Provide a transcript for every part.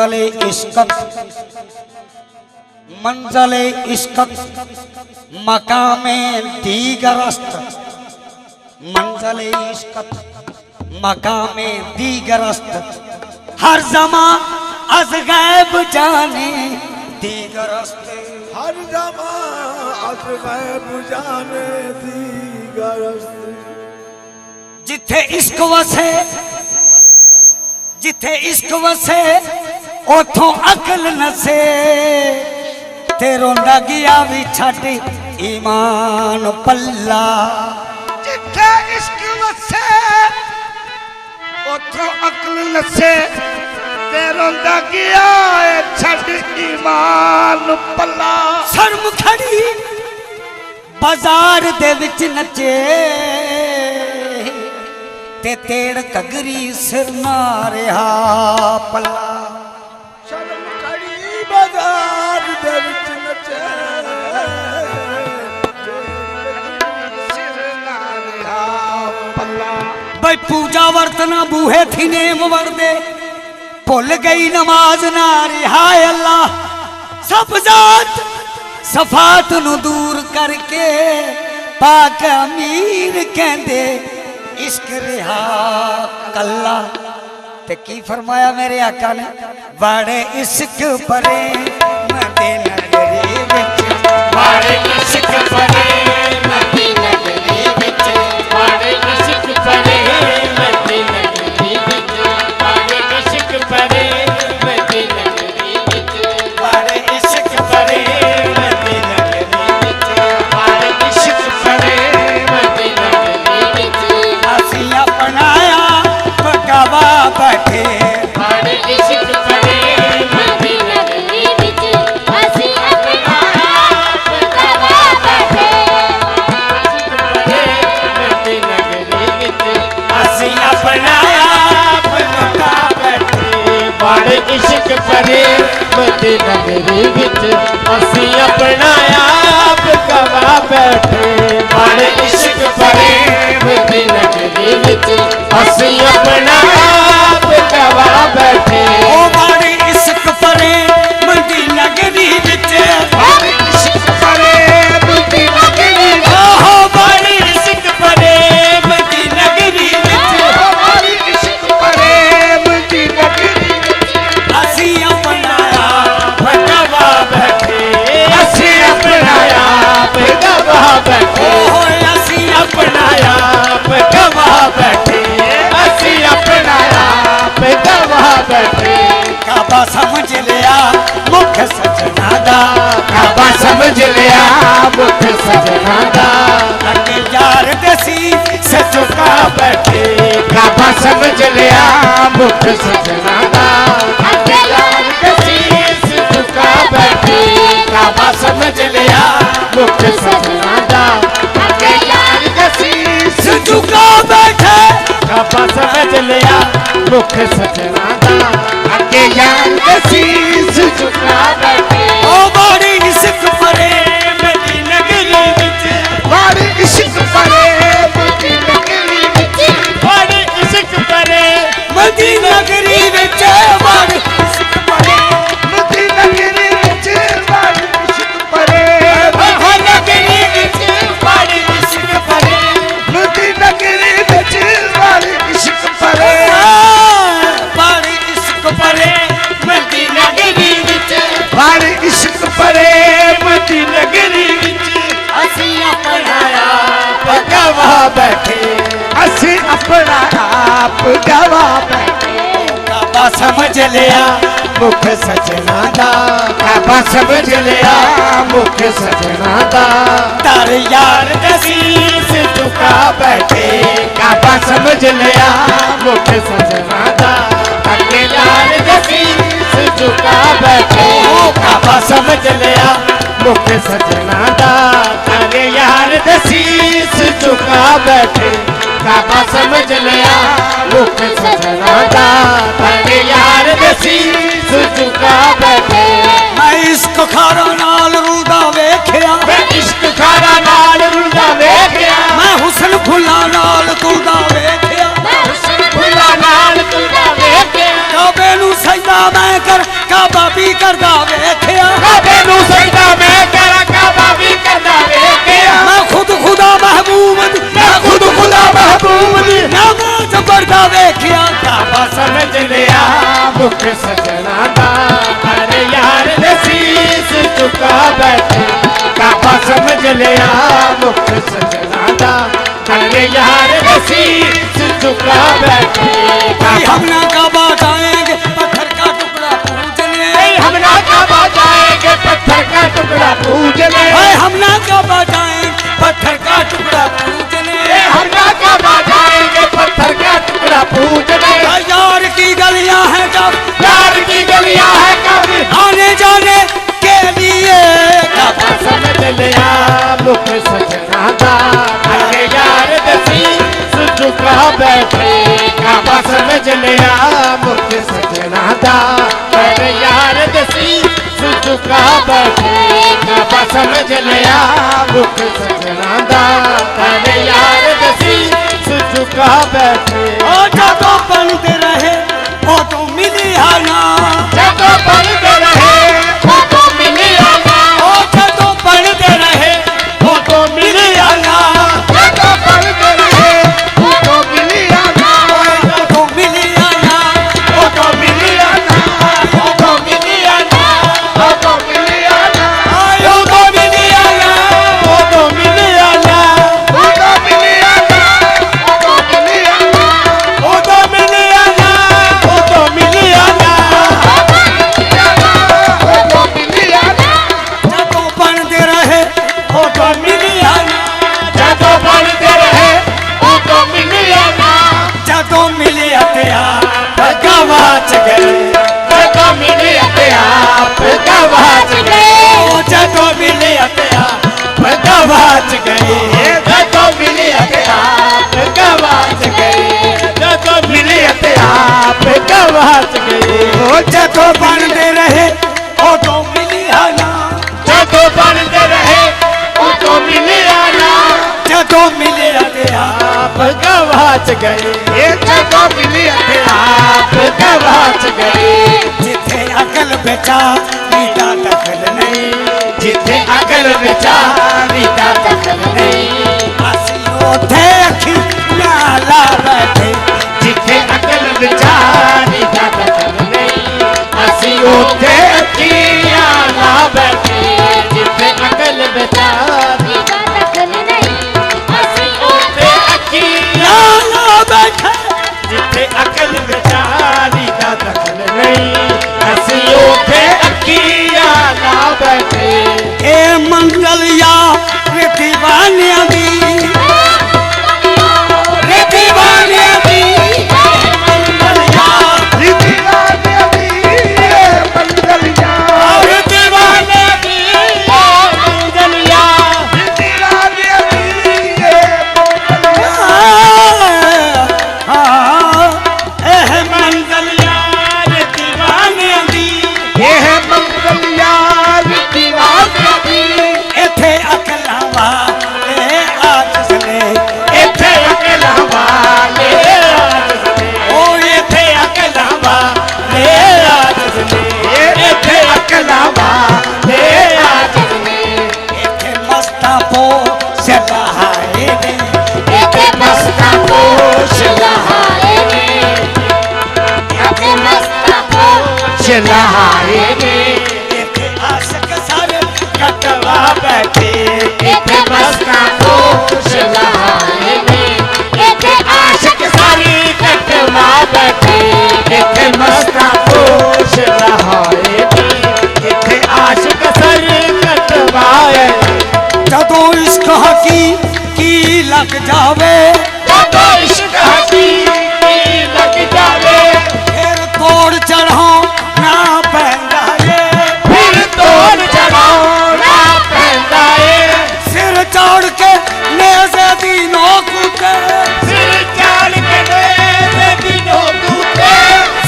मंजले इश्कत मंजले इश्कत मकामे दीगरस्त मंजले इश्कत मकामे दीगरस्त हर जमा अज गैब जाने दीगरस्त हर जमा अज गैब जाने दीगरस्त जिथे इश्क वसे जिथे इश्क वसे ओथों अकल नसे ते रोंदा गया भी छट ईमान पल्ला जिथे इश्क वसे ओथों अकल नसे ते रोंदा गया छट ईमान पल्ला शर्म खड़ी बाजार दे विच नचे ते तेड़ कगरी सिर ना रहा पल्ला शर्म खड़ी बाजार दे विच नचे सिर ना रहा पल्ला भाई पूजा वर्तना बूहे थी नेम वर्दे भुल गई नमाज ना रहा अल्लाह सब जात सफात नु दूर करके पाक अमीर कहंदे इश्क रिहा कल्ला ते की फरमाया मेरे आका ने बड़े इश्क परे मदीना नगरी विच बड़े इश्क परे मदीना नगरी विच बड़े इश्क परे मदीना नगरी विच बड़े इश्क परे मदीना नगरी विच बड़े इश्क परे मदीना नगरी विच बड़े इश्क परे मदीना नगरी विच अपनाया पकावा बैठे बड़े इश्क परे मदीना नगरी विच असी अपनाया पकावा बैठे मदीना नगरी विच असी अपनाया पकावा बैठे बड़े इश्क परे मदीना नगरी विच असी अपनाया पकावा बैठे बड़े इश्क परे मदीना नगरी विच असी अपना आप गवा बैठे ओ बड़े इश्क परे मदीना नगरी विच बड़े इश्क परे मदीना नगरी विच ओ बड़े इश्क परे मदीना नगरी विच बड़े इश्क परे मदीना नगरी विच असी अपना आप गवा बैठे असी अपना आप गवा बैठे ओ असी अपना आप गवा बैठे असी अपना आप गवा बैठे काबा समझ लिया मुख सजना दा काबा समझ लिया मुख सजना दा अगे यार दसी से झुका बैठे काबा समझ लिया मुख सजना दा अगे यार दसी से झुका बैठे काबा समझ लिया मुख सजना दा अगे यार दसी से झुका बैठे काबा समझ लिया मुख सजना दा अगे यार दसी से झुका बैठे ओ बड़ी इश्क परे मदीना नगरी विच बड़ी इश्क परे मदीना नगरी विच बड़ी इश्क परे मदीना नगरी विच बड़ी इश्क परे मदीना नगरी विच बड़ी इश्क परे मदीना नगरी विच बड़ी इश्क परे मदीना नगरी विच बड़ी इश्क परे बड़ी इश्क परे मदीना नगरी विच बड़ी इश्क परे मदीना नगरी विच असी अपना आप गवा बैठे असी अपना आप गवा बैठे काबा समझ लिया मुख सजना दा काबा समझ लिया मुख सजना दा तार यार दसीस झुका बैठे काबा समझ लिया मुख सजना दा अगे यार दसीस झुका बैठे काबा समझ लिया मुख सजना दा तारे यार दसीस झुका बैठे काबा समझ लिया मुख सजना दा तारे यार दसीस झुका बैठे मैं इश्क खारा नाल रुलदा वेखिया मैं इश्क खारा नाल रुलदा वेखिया मैं हुस्न फुल्ला नाल तुलदा वेखिया मैं हुस्न फुल्ला नाल तुलदा वेखिया काबे नू सजदा मैं कर भी करदा वेखिया काबे नू सजदा मैं करा काबा भी करदा वेखिया मैं खुद खुदा महबूब दी मैं खुद खुदा महबूब दी नमाज पढ़दा वेखिया काबा समझ लिया मुख सजना दा अरे यार नसीस चुका बैठे काबा समझ लिया मुख सजना दा अरे यार नसीस चुका बैठे हम ना काबा जाएंगे पत्थर का टुकड़ा पूजने हम ना काबा जाएंगे पत्थर का टुकड़ा पूजने हम ना काबा जाएंगे पत्थर का टुकड़ा पूजने हम ना काबा जाएंगे पत्थर का टुकड़ा पूजने यार की गलियां हैं जब यार की गलियां है कभी आने जाने के लिए काबा समझ लिया मुख सजना दा अरे यार दसी चुका बैठे काबा समझ लिया मुख सजना दा अरे यार दसी चुका बैठे काबा समझ लिया मुख सजना दा अरे यार दसी चुका बैठे जदों बनते रहे फोटो मिली आना जगह बनते रहे फोटो मिली आना जदों बनते रहे फोटो मिली आना जगह बनते रहे फोटो मिली आना फोटो मिली आना फोटो मिली आना फोटो मिली आना फोटो मिली आना फोटो मिली आना फोटो मिली आना फोटो मिली आना फोटो मिली आना फोटो मिली आना फोटो मिली आना फोटो मिली आना जदों बनते रहे फोटो मिली आना जगह बनते रहे फोटो मिली आना जदों मिली हत्या गवाच गए जगह मिली अपने आप गवाच गए जदों मिली हत्या गवाच गए जगह मिली अपने आप गवाच गए जगह मिली अपने आप गवाच गए जदों बनते रहे फोटो मिली आना जगह बनते रहे फोटो मिली आना जदों मिली हत्या आप गवाच गए जगह मिली अपने आप गवाच गए जिथे अकल बेचा नीता दखल नहीं जिथे अकल विचारी का दखल नहीं ਅਸੀਂ ਉਥੇ ਅੱਖੀ ਨਾਲਾ ਬੈਠੇ जिथे अकल विचारी का दखल नहीं असी उथे अखियां ला बैठे जिथे अकल विचारी का दखल नहीं असी उथे अखियां ਨਾਲਾ ਬੈਠੇ जिथे अकल विचारी का दखल नहीं असी उथे अखियां ला बैठे ਇਹ ਮੰਗਲ ਯਾ ਰਿਤੀ ਬਾਣਿਆਂ ਦੀ ਰਿਤੀ ਬਾਣਿਆਂ ਦੀ ਮੰਗਲ ਯਾ रिति बानिया दी मंगल या ਰਿਤੀ ਬਾਣਿਆਂ ਦੀ ਮੰਗਲ ਯਾ रिति बानिया दी ਇਹ ਮੰਗਲ ਯਾ ਰਿਤੀ ਬਾਣਿਆਂ ਦੀ यह मंगल या रिति बानिया दी ਇੱਥੇ ਅਕਲਾਂ ਵਾਲੇ ਆਜ ਸਨੇ इथे अकेला वाले आज सने ਉਹ ਇੱਥੇ ਅਕਲਾਂ ਵਾਲੇ ਆਜ ਸਨੇ इथे अकेला वाले आज सने ਇੱਥੇ ਮਸਤਾਂ ਪੋ ਸਲਾਹੇ ਨੇ इथे मस्ता पोश लहाए ने इथे मस्ता पोश लहाए ने ਇੱਥੇ ਆਸ਼ਕ ਸਾਰੇ ਕਟਵਾ ਬੈਠੇ इथे मस्ता पोश लहाए ने इथे आशिक सारी कटवा बैठे इथे मस्ता पोश लहाए ने इथे आशिक सारी कटवाए ਜਦੋਂ ਇਸ਼ਕ ਹਕੀ ਕੀ ਲੱਗ ਜਾਵੇ जब इश्क हकीकी लग जावे ਫਿਰ ਤੋੜ ਚੜਾਉ ਨਾ ਪੈਂਦਾ ਏ फिर तोड़ चढ़ाना पैंदा है ਸਿਰ ਚੌੜ ਕੇ ਨੇਜ਼ੇ ਦੀ ਨੋਕ ਉਤੇ सिर चाल के मेरे दिनों दूते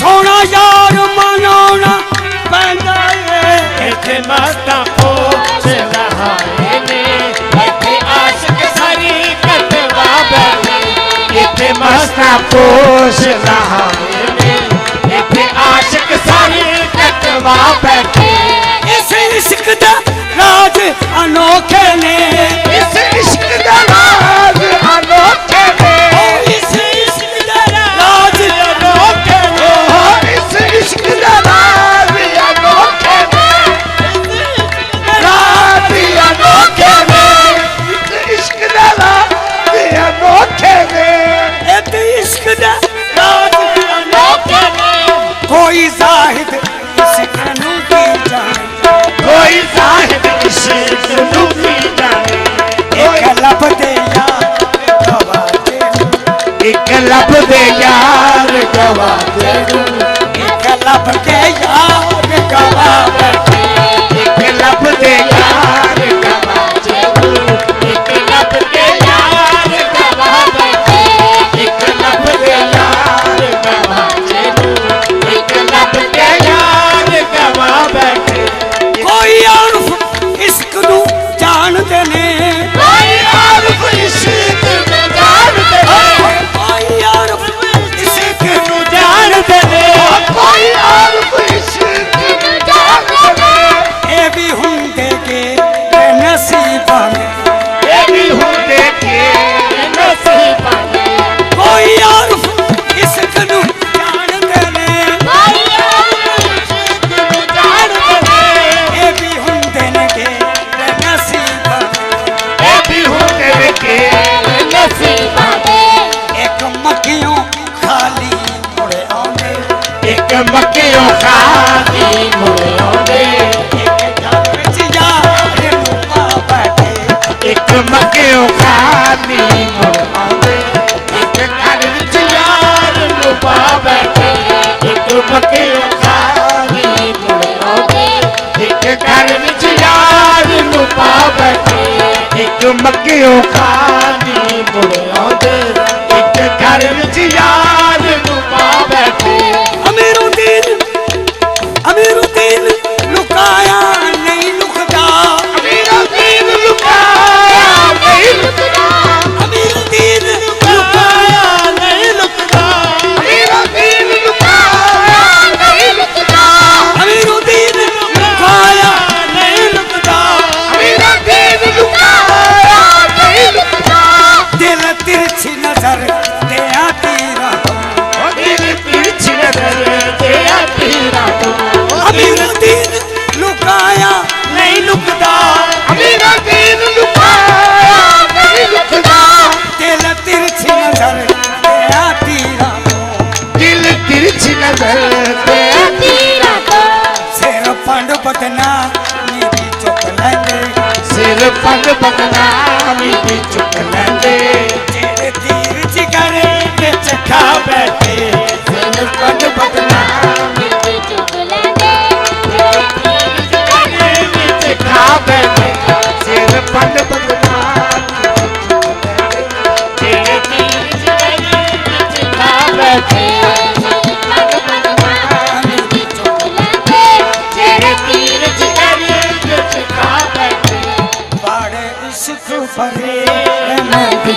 ਸੋਹਣਾ ਯਾਰ ਮਨਾਉਣਾ ਪੈਂਦਾ ਏ इथे मस्ता पोछ लहाए ने इथे आशिक सारी कटवा बैठे इथे मस्ता पोछ लहाए ने इथे आशिक सारी कटवा गवा बैठे इस इश्क दा राज अनोखे ने इस इश्क दा राज अनोखे ने इस इश्क दा राज अनोखे ने इस इश्क दा राज अनोखे ने राज अनोखे ने इस इश्क दा राज अनोखे ने एक इश्क दा राज अनोखे ने कोई जाहिद इश्क नू की जाने कोई साहिब इश्क नू की जाने एक लब दे यार गवाचे एक लब दे यार गवा दे एक लब के यार गवा बैठे एक लब दे यार गवा दे एक लब दे यार गवा बैठे एक लब दे यार गवा दे एक लब दे यार गवा बैठे कोई आरुफ इश्क नू जानदे ने कोई आरुफ इश्क नू जानदे ने कोई आरुफ इश्क नू जानदे ने कोई आरुफ इश्क नू जानदे ने ए भी हुंदे के नसीबां में ये भी हुंदे के नसीबां में कोई आरुफ इश्क नू जानदे ने कोई आरुफ इश्क नू जानदे ने ए भी हुंदे ने के नसीबां में ये भी हुंदे के नसीबां में एक मक्खियों खाली मुड़े आंदे एक मक्खियों खाली मुड़े आउंदे एक घर विच यार मुआ बैठे एक मक्खियों खाली मुड़े आउंदे एक घर विच यार नू पा बैठे एक मक्खियों खाली मुड़े आउंदे एक घर विच यार नू पा बैठे एक मक्खियों खाली मुड़े आउंदे एक घर विच यार नू पा बैठे अमीरुद्दीन लुकाया नहीं लुकदा मेरा दिल लुकाया नहीं लुकदा अमीरुद्दीन लुकाया नहीं लुकदा मेरा दिल लुकाया नहीं लुकदा अमीरुद्दीन लुकाया नहीं लुकदा मेरा दिल लुकाया नहीं लुकदा दिल तिरछी नजर दे आती राहों ओ दिल तिरछी नजर दे आती रातों अमीरुद्दीन लुकाया नहीं लुकदा मेरा दिल लुकाया नहीं लुकदा दिल तिरछी नजर दे आती राहों दिल तिरछी नजर दे आती रातों सिर पंड बदना नीवी चुक लेंगे सिर पग बदनामी भी चुक लेंदे जेड़े तीर जिगर विच खा बैठे सिर पग बदनामी भी चुक लेंदे विच खा बैठे सिर पग बदनामी जेड़े तीर जिगर विच खा बैठे जेड़े तीर जिगर विच खा बैठे बड़े इश्क भरे नदी